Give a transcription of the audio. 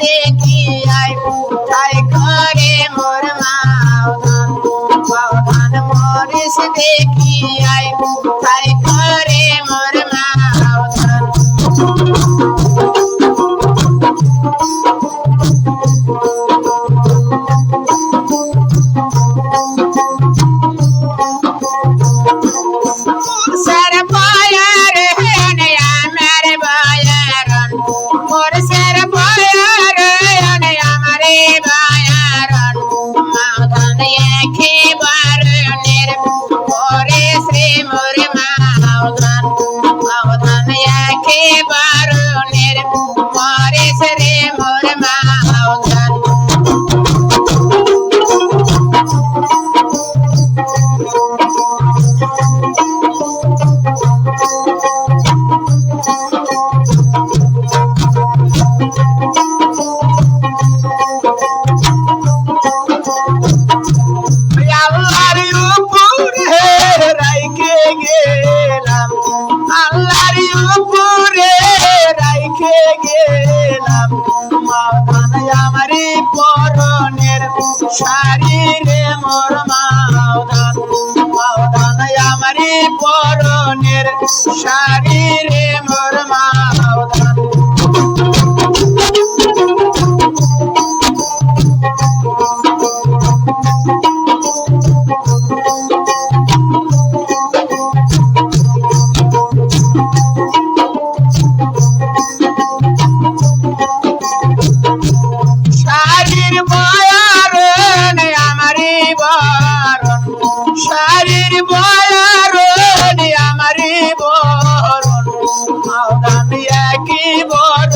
দেখি আই তাই করে মোর মাওধান মরিস দেখি আই তাই করে মোর মাওধান সর পায়ার হেনে আমার বায়ারন মোর সর পায়ার হেনে আমারে বায়ারন মাওধান একেবারনের মোরে শ্রী মোর মাওধান একেবারনের মোরে শ্রী মোর মাওধান আল্লাহর উপরে রাইখে গেলাম মাওধান আমারি পরনের শারীরে মোর মাওধান আমারি পরনের শারীরে মোর মাওধান শারীর বয়ারন আমারি বরণ শারীর বয়ারন আমারি বরণ মাওধান একই বরণ